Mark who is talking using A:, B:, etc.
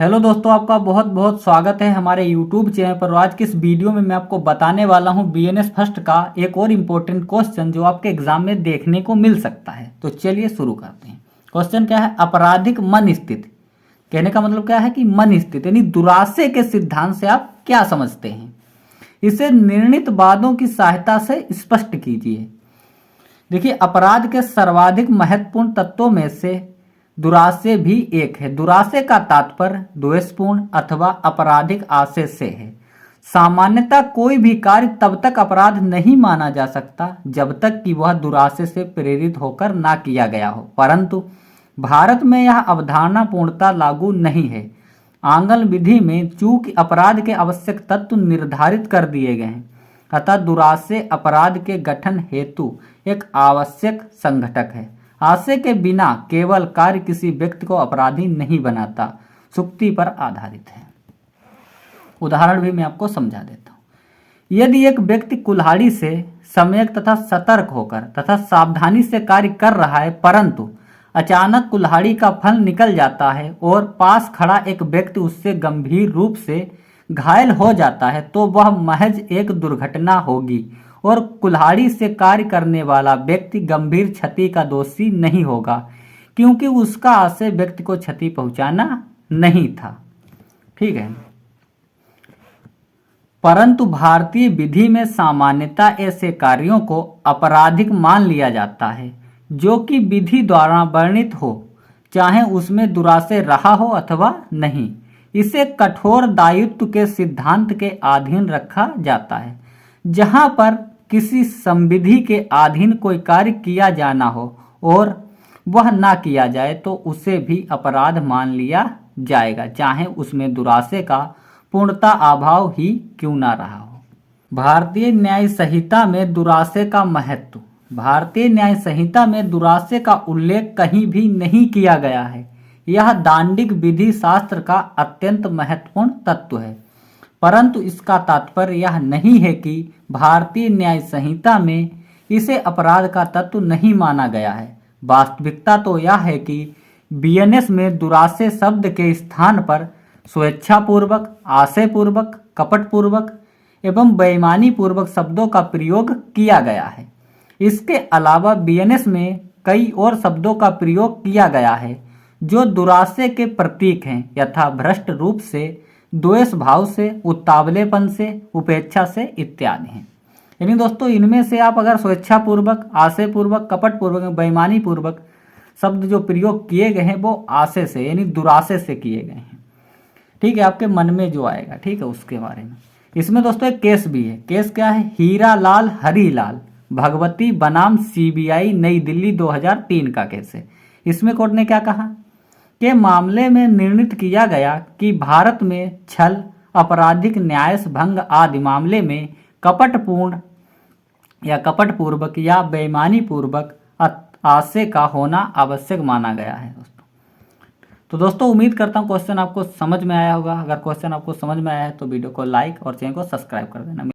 A: Hello दोस्तों, आपका बहुत बहुत स्वागत है हमारे YouTube चैनल पर। आज की इस वीडियो में मैं आपको बताने वाला हूं BNS फर्स्ट का एक और इम्पोर्टेंट क्वेश्चन जो आपके एग्जाम में देखने को मिल सकता है। तो चलिए शुरू करते हैं। क्वेश्चन क्या है? अपराधिक मन स्थिति। कहने का मतलब क्या है कि मन स्थिति यानी दुराशे के सिद्धांत से आप क्या समझते हैं, इसे निर्णीत वादों की सहायता से स्पष्ट कीजिए। देखिए, अपराध के सर्वाधिक महत्वपूर्ण तत्वों में से दुराशय भी एक है। दुराशय का तात्पर्य द्वेषपूर्ण अथवा आपराधिक आशय से है। सामान्यतः कोई भी कार्य तब तक अपराध नहीं माना जा सकता जब तक कि वह दुराशय से प्रेरित होकर ना किया गया हो, परंतु भारत में यह अवधारणा पूर्णतः लागू नहीं है। आंगन विधि में चूंकि अपराध के आवश्यक तत्व निर्धारित कर दिए गए हैं, अतः दुराशय अपराध के गठन हेतु एक आवश्यक संघटक है। आशय के बिना केवल कार्य किसी व्यक्ति को अपराधी नहीं बनाता, सुक्ति पर आधारित है। उदाहरण भी मैं आपको समझा देता हूँ। यदि एक व्यक्ति कुल्हाड़ी से सम्यक तथा सतर्क होकर तथा सावधानी से कार्य कर रहा है, परंतु अचानक कुल्हाड़ी का फल निकल जाता है और पास खड़ा एक व्यक्ति उससे गंभीर रूप से घायल हो जाता है, तो वह महज एक दुर्घटना होगी और कुल्हाड़ी से कार्य करने वाला व्यक्ति गंभीर क्षति का दोषी नहीं होगा, क्योंकि उसका आशय व्यक्ति को क्षति पहुंचाना नहीं था। ठीक है। परंतु भारतीय विधि में सामान्यतः ऐसे कार्यों को आपराधिक मान लिया जाता है जो कि विधि द्वारा वर्णित हो, चाहे उसमें दुराशय रहा हो अथवा नहीं। इसे कठोर दायित्व के सिद्धांत के अधीन रखा जाता है। जहां पर किसी संविधि के अधीन कोई कार्य किया जाना हो और वह ना किया जाए तो उसे भी अपराध मान लिया जाएगा, चाहे उसमें दुराशय का पूर्णता अभाव ही क्यों ना रहा हो। भारतीय न्याय संहिता में दुराशय का महत्व। भारतीय न्याय संहिता में दुराशय का उल्लेख कहीं भी नहीं किया गया है। यह दांडिक विधि शास्त्र का अत्यंत महत्वपूर्ण तत्व है, परंतु इसका तात्पर्य यह नहीं है कि भारतीय न्याय संहिता में इसे अपराध का तत्व नहीं माना गया है। वास्तविकता तो यह है कि BNS में दुराशय शब्द के स्थान पर स्वेच्छापूर्वक, आशयपूर्वक, कपटपूर्वक एवं बेईमानी पूर्वक शब्दों का प्रयोग किया गया है। इसके अलावा BNS में कई और शब्दों का प्रयोग किया गया है जो दुराशय के प्रतीक हैं, यथा भ्रष्ट रूप से, द्वेष भाव से, उतावलेपन से, उपेक्षा से इत्यादि हैं। यानी दोस्तों, इनमें से आप अगर स्वेच्छापूर्वक, आशयपूर्वक, कपटपूर्वक, बेईमानी पूर्वक शब्द जो प्रयोग किए गए हैं वो आशय से यानी दुराशय से किए गए हैं। ठीक है, आपके मन में जो आएगा, ठीक है, उसके बारे में। इसमें दोस्तों एक केस भी है। केस क्या है? हीरा लाल हरीलाल भगवती बनाम CBI नई दिल्ली 2003 का केस है। इसमें कोर्ट ने क्या कहा के मामले में निर्णित किया गया कि भारत में छल, आपराधिक न्यायस भंग आदि मामले में कपटपूर्ण या कपटपूर्वक या बेईमानी पूर्वक आशय का होना आवश्यक माना गया है। तो दोस्तों, उम्मीद करता हूँ क्वेश्चन आपको समझ में आया होगा। अगर क्वेश्चन आपको समझ में आया है तो वीडियो को लाइक और चैनल को सब्सक्राइब कर देना।